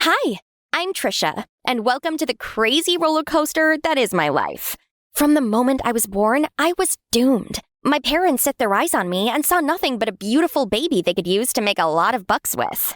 Hi, I'm Trisha, and welcome to the crazy roller coaster that is my life. From the moment I was born, I was doomed. My parents set their eyes on me and saw nothing but a beautiful baby they could use to make a lot of bucks with.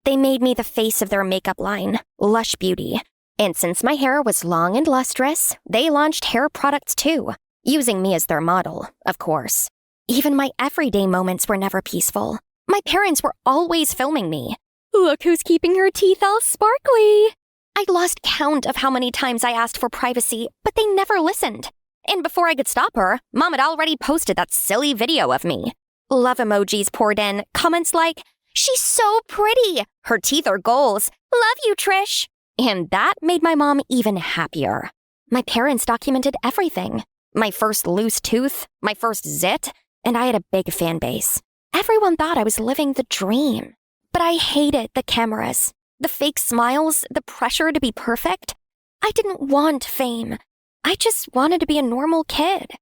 They made me the face of their makeup line, Lush Beauty. And since my hair was long and lustrous, they launched hair products too, using me as their model, of course. Even my everyday moments were never peaceful. My parents were always filming me. Look who's keeping her teeth all sparkly. I'd lost count of how many times I asked for privacy, but they never listened. And before I could stop her, Mom had already posted that silly video of me. Love emojis poured in, comments like, "She's so pretty. Her teeth are goals. Love you, Trish." And that made my mom even happier. My parents documented everything. My first loose tooth, my first zit, and I had a big fan base. Everyone thought I was living the dream. But I hated the cameras, the fake smiles, the pressure to be perfect. I didn't want fame. I just wanted to be a normal kid.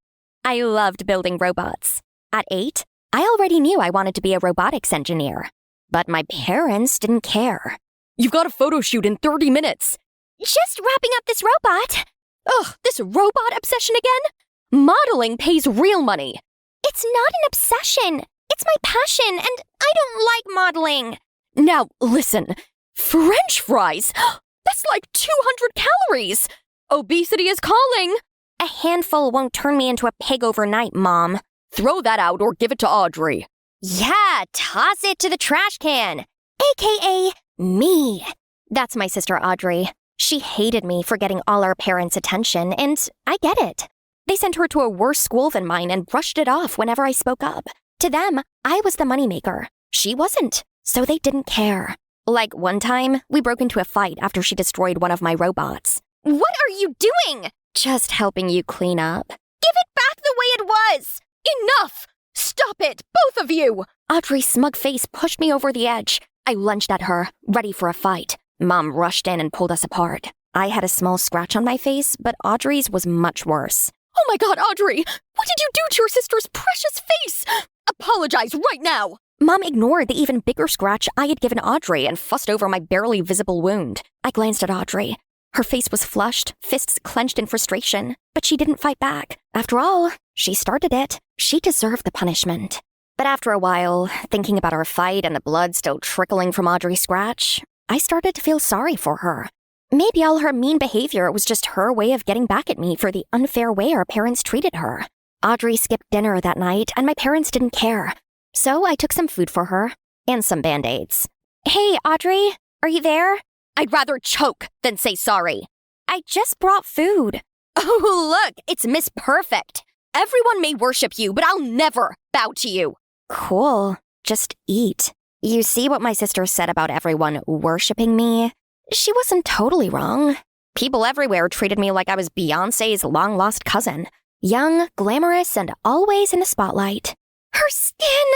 I loved building robots. At 8, I already knew I wanted to be a robotics engineer. But my parents didn't care. "You've got a photo shoot in 30 minutes. "Just wrapping up this robot." "Ugh, this robot obsession again? Modeling pays real money." "It's not an obsession. It's my passion, and I don't like modeling." "Now, listen. French fries? That's like 200 calories. Obesity is calling." "A handful won't turn me into a pig overnight, Mom." "Throw that out or give it to Audrey." "Yeah, toss it to the trash can." AKA me. That's my sister Audrey. She hated me for getting all our parents' attention, and I get it. They sent her to a worse school than mine and brushed it off whenever I spoke up. To them, I was the moneymaker. She wasn't, so they didn't care. Like one time, we broke into a fight after she destroyed one of my robots. "What are you doing?" "Just helping you clean up." "Give it back the way it was." "Enough! Stop it, both of you!" Audrey's smug face pushed me over the edge. I lunged at her, ready for a fight. Mom rushed in and pulled us apart. I had a small scratch on my face, but Audrey's was much worse. "Oh my God, Audrey! What did you do to your sister's precious face? Apologize right now!" Mom ignored the even bigger scratch I had given Audrey and fussed over my barely visible wound. I glanced at Audrey. Her face was flushed, fists clenched in frustration, but she didn't fight back. After all, she started it. She deserved the punishment. But after a while, thinking about our fight and the blood still trickling from Audrey's scratch, I started to feel sorry for her. Maybe all her mean behavior was just her way of getting back at me for the unfair way our parents treated her. Audrey skipped dinner that night, and my parents didn't care. So I took some food for her, and some Band-Aids. "Hey, Audrey, are you there?" "I'd rather choke than say sorry." "I just brought food." "Oh, look, it's Miss Perfect. Everyone may worship you, but I'll never bow to you." "Cool, just eat." You see what my sister said about everyone worshiping me? She wasn't totally wrong. People everywhere treated me like I was Beyoncé's long-lost cousin. Young, glamorous, and always in the spotlight. "Her skin!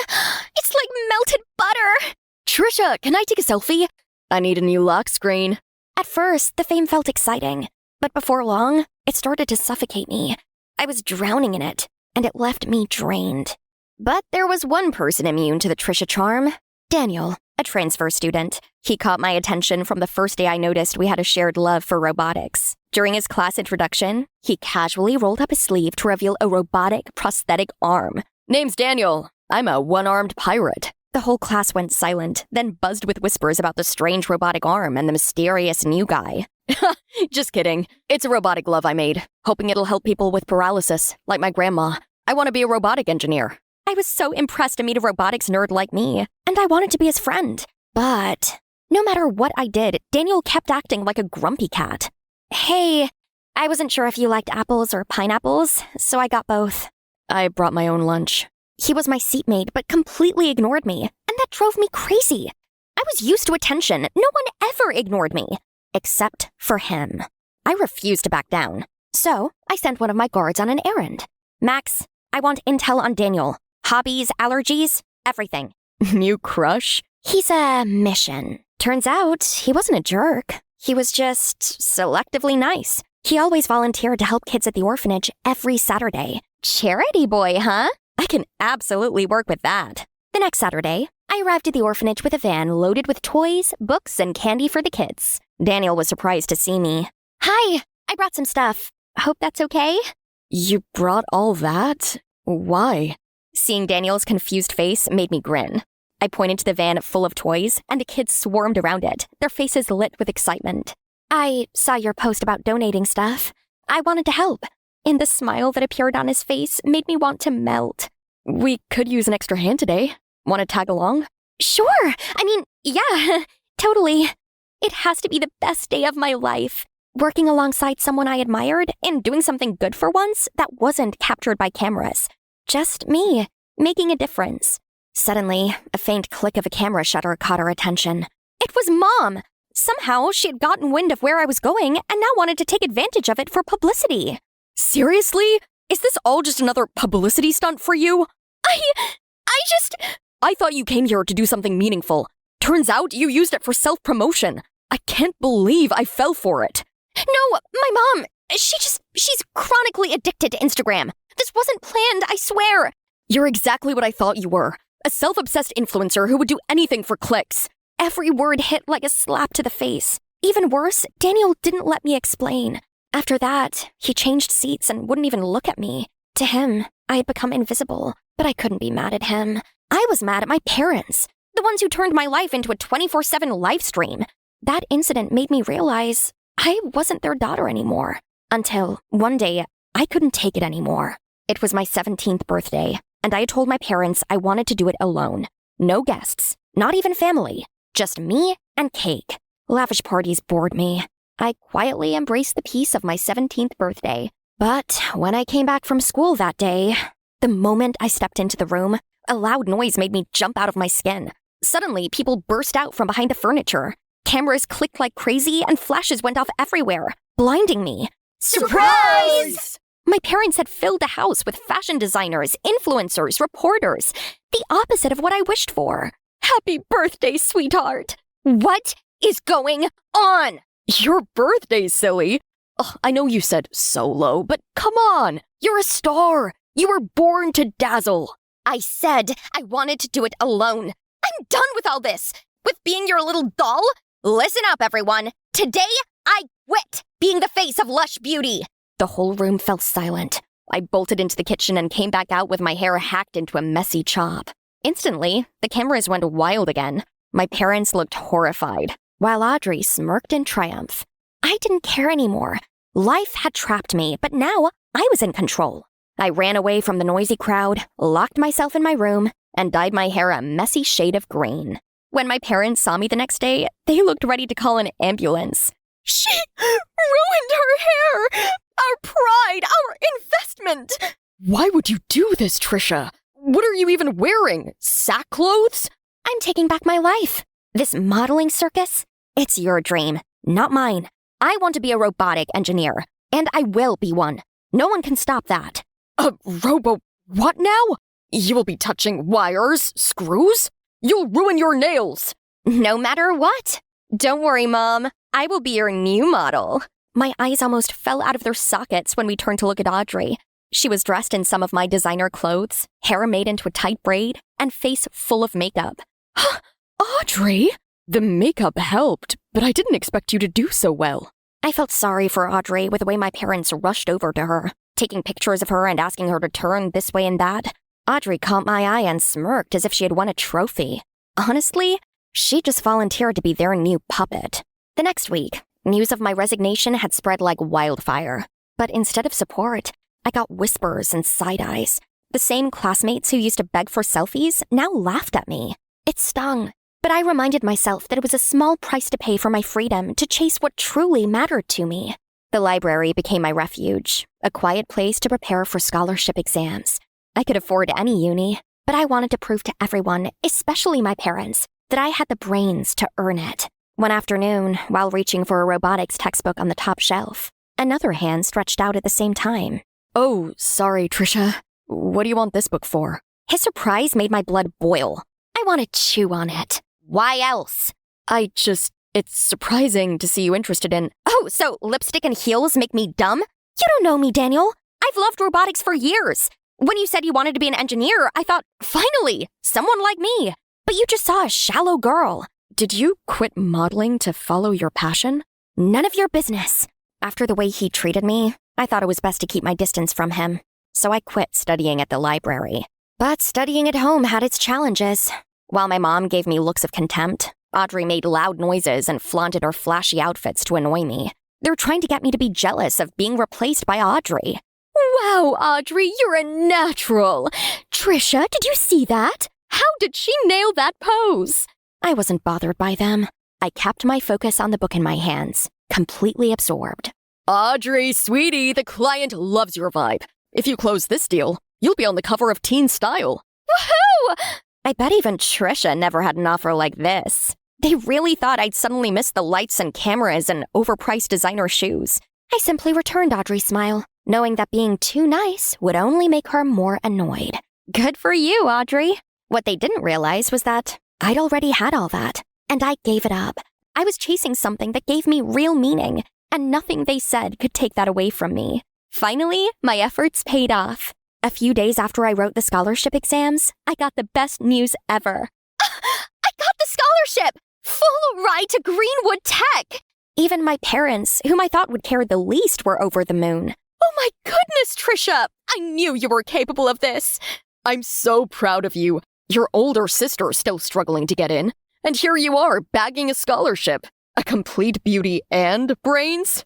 It's like melted butter!" "Trisha, can I take a selfie? I need a new lock screen." At first, the fame felt exciting, but before long, it started to suffocate me. I was drowning in it, and it left me drained. But there was one person immune to the Trisha charm. Daniel, a transfer student. He caught my attention from the first day I noticed we had a shared love for robotics. During his class introduction, he casually rolled up his sleeve to reveal a robotic prosthetic arm. "Name's Daniel. I'm a one-armed pirate." The whole class went silent, then buzzed with whispers about the strange robotic arm and the mysterious new guy. "Just kidding. It's a robotic glove I made, hoping it'll help people with paralysis, like my grandma. I want to be a robotic engineer." I was so impressed to meet a robotics nerd like me, and I wanted to be his friend. But no matter what I did, Daniel kept acting like a grumpy cat. "Hey, I wasn't sure if you liked apples or pineapples, so I got both." I brought my own lunch. He was my seatmate, but completely ignored me, and that drove me crazy. I was used to attention. No one ever ignored me, except for him. I refused to back down, so I sent one of my guards on an errand. "Max, I want intel on Daniel. Hobbies, allergies, everything." "New crush?" "He's a mission." Turns out, he wasn't a jerk. He was just selectively nice. He always volunteered to help kids at the orphanage every Saturday. Charity boy, huh? I can absolutely work with that. The next Saturday, I arrived at the orphanage with a van loaded with toys, books, and candy for the kids. Daniel was surprised to see me. Hi, I brought some stuff. Hope that's okay? You brought all that? Why? Seeing Daniel's confused face made me grin. I pointed to the van full of toys, and the kids swarmed around it, their faces lit with excitement. I saw your post about donating stuff. I wanted to help. And the smile that appeared on his face made me want to melt. We could use an extra hand today. Want to tag along? Sure. Yeah, totally. It has to be the best day of my life. Working alongside someone I admired and doing something good for once that wasn't captured by cameras. Just me, making a difference. Suddenly, a faint click of a camera shutter caught her attention. It was Mom! Somehow, she had gotten wind of where I was going and now wanted to take advantage of it for publicity. Seriously? Is this all just another publicity stunt for you? I thought you came here to do something meaningful. Turns out you used it for self-promotion. I can't believe I fell for it. No, my mom, she's chronically addicted to Instagram. This wasn't planned, I swear. You're exactly what I thought you were. A self-obsessed influencer who would do anything for clicks. Every word hit like a slap to the face. Even worse, Daniel didn't let me explain. After that, he changed seats and wouldn't even look at me. To him, I had become invisible, but I couldn't be mad at him. I was mad at my parents, the ones who turned my life into a 24/7 live stream. That incident made me realize I wasn't their daughter anymore. Until one day, I couldn't take it anymore. It was my 17th birthday, and I told my parents I wanted to do it alone. No guests, not even family, just me and cake. Lavish parties bored me. I quietly embraced the peace of my 17th birthday. But when I came back from school that day, the moment I stepped into the room, a loud noise made me jump out of my skin. Suddenly, people burst out from behind the furniture. Cameras clicked like crazy and flashes went off everywhere, blinding me. Surprise! My parents had filled the house with fashion designers, influencers, reporters. The opposite of what I wished for. Happy birthday, sweetheart! What is going on? Your birthday, silly. Ugh, I know you said solo, but come on. You're a star. You were born to dazzle. I said I wanted to do it alone. I'm done with all this. With being your little doll. Listen up, everyone. Today, I quit being the face of Lush Beauty. The whole room fell silent. I bolted into the kitchen and came back out with my hair hacked into a messy chop. Instantly, the cameras went wild again. My parents looked horrified, while Audrey smirked in triumph. I didn't care anymore. Life had trapped me, but now I was in control. I ran away from the noisy crowd, locked myself in my room, and dyed my hair a messy shade of green. When my parents saw me the next day, they looked ready to call an ambulance. She ruined her hair! Our pride! Our investment! Why would you do this, Trisha? What are you even wearing? Sackclothes? I'm taking back my life. This modeling circus? It's your dream, not mine. I want to be a robotic engineer, and I will be one. No one can stop that. A what now? You will be touching wires, screws? You'll ruin your nails. No matter what. Don't worry, Mom. I will be your new model. My eyes almost fell out of their sockets when we turned to look at Audrey. She was dressed in some of my designer clothes, hair made into a tight braid, and face full of makeup. Audrey? The makeup helped, but I didn't expect you to do so well. I felt sorry for Audrey with the way my parents rushed over to her, taking pictures of her and asking her to turn this way and that. Audrey caught my eye and smirked as if she had won a trophy. Honestly, she just volunteered to be their new puppet. The next week, news of my resignation had spread like wildfire. But instead of support, I got whispers and side eyes. The same classmates who used to beg for selfies now laughed at me. It stung, but I reminded myself that it was a small price to pay for my freedom to chase what truly mattered to me. The library became my refuge, a quiet place to prepare for scholarship exams. I could afford any uni, but I wanted to prove to everyone, especially my parents, that I had the brains to earn it. One afternoon, while reaching for a robotics textbook on the top shelf, another hand stretched out at the same time. Oh, sorry, Trisha. What do you want this book for? His surprise made my blood boil. I want to chew on it. Why else? It's surprising to see you interested in... Oh, so lipstick and heels make me dumb? You don't know me, Daniel. I've loved robotics for years. When you said you wanted to be an engineer, I thought, finally, someone like me. But you just saw a shallow girl. Did you quit modeling to follow your passion? None of your business. After the way he treated me, I thought it was best to keep my distance from him. So I quit studying at the library. But studying at home had its challenges. While my mom gave me looks of contempt, Audrey made loud noises and flaunted her flashy outfits to annoy me. They're trying to get me to be jealous of being replaced by Audrey. Wow, Audrey, you're a natural. Trisha, did you see that? How did she nail that pose? I wasn't bothered by them. I kept my focus on the book in my hands, completely absorbed. Audrey, sweetie, the client loves your vibe. If you close this deal, you'll be on the cover of Teen Style. Woohoo! I bet even Trisha never had an offer like this. They really thought I'd suddenly miss the lights and cameras and overpriced designer shoes. I simply returned Audrey's smile, knowing that being too nice would only make her more annoyed. Good for you, Audrey. What they didn't realize was that I'd already had all that, and I gave it up. I was chasing something that gave me real meaning, and nothing they said could take that away from me. Finally, my efforts paid off. A few days after I wrote the scholarship exams, I got the best news ever. I got the scholarship! Full ride to Greenwood Tech! Even my parents, whom I thought would care the least, were over the moon. Oh my goodness, Trisha! I knew you were capable of this! I'm so proud of you. Your older sister's still struggling to get in, and here you are bagging a scholarship. A complete beauty and brains?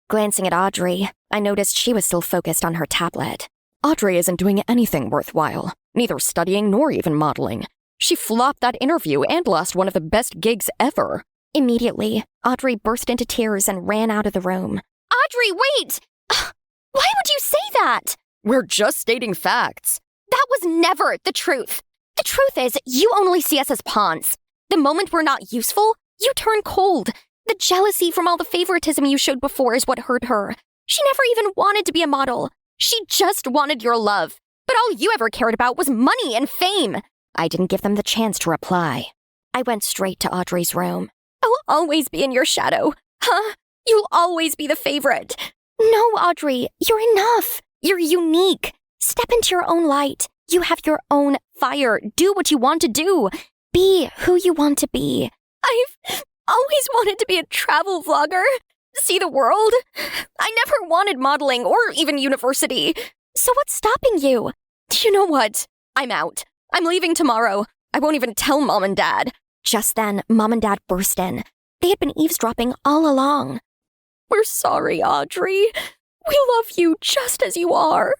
Glancing at Audrey, I noticed she was still focused on her tablet. Audrey isn't doing anything worthwhile, neither studying nor even modeling. She flopped that interview and lost one of the best gigs ever. Immediately, Audrey burst into tears and ran out of the room. Audrey, wait! Why would you say that? We're just stating facts. That was never the truth. The truth is, you only see us as pawns. The moment we're not useful, you turn cold. The jealousy from all the favoritism you showed before is what hurt her. She never even wanted to be a model. She just wanted your love. But all you ever cared about was money and fame. I didn't give them the chance to reply. I went straight to Audrey's room. I'll always be in your shadow. Huh? You'll always be the favorite. No, Audrey, you're enough. You're unique. Step into your own light. You have your own fire. Do what you want to do. Be who you want to be. I've always wanted to be a travel vlogger. See the world. I never wanted modeling or even university. So what's stopping you? You know what? I'm out. I'm leaving tomorrow. I won't even tell Mom and Dad. Just then, Mom and Dad burst in. They had been eavesdropping all along. We're sorry, Audrey. We love you just as you are.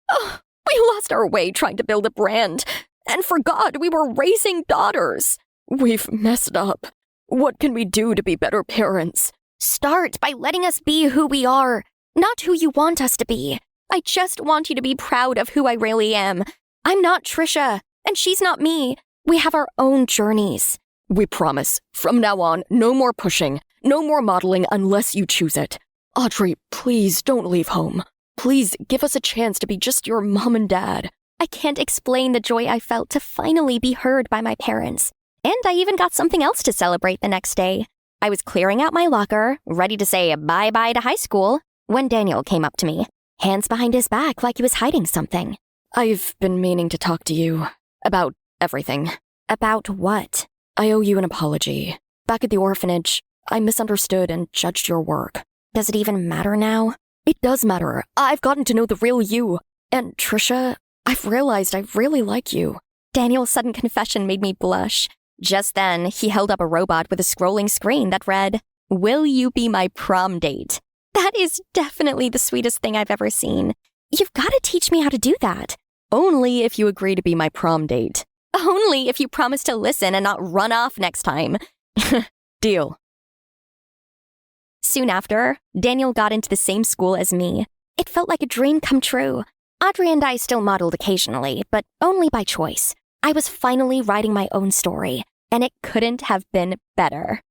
We lost our way trying to build a brand and forgot we were raising daughters. We've messed up. What can we do to be better parents? Start by letting us be who we are, not who you want us to be. I just want you to be proud of who I really am. I'm not Trisha, and she's not me. We have our own journeys. We promise, from now on, no more pushing, no more modeling unless you choose it. Audrey, please don't leave home. Please give us a chance to be just your mom and dad. I can't explain the joy I felt to finally be heard by my parents. And I even got something else to celebrate the next day. I was clearing out my locker, ready to say bye-bye to high school, when Daniel came up to me, hands behind his back like he was hiding something. I've been meaning to talk to you about everything. About what? I owe you an apology. Back at the orphanage, I misunderstood and judged your work. Does it even matter now? It does matter. I've gotten to know the real you. And Trisha, I've realized I really like you. Daniel's sudden confession made me blush. Just then, he held up a robot with a scrolling screen that read, "Will you be my prom date?" That is definitely the sweetest thing I've ever seen. You've got to teach me how to do that. Only if you agree to be my prom date. Only if you promise to listen and not run off next time. Deal. Soon after, Daniel got into the same school as me. It felt like a dream come true. Audrey and I still modeled occasionally, but only by choice. I was finally writing my own story, and it couldn't have been better.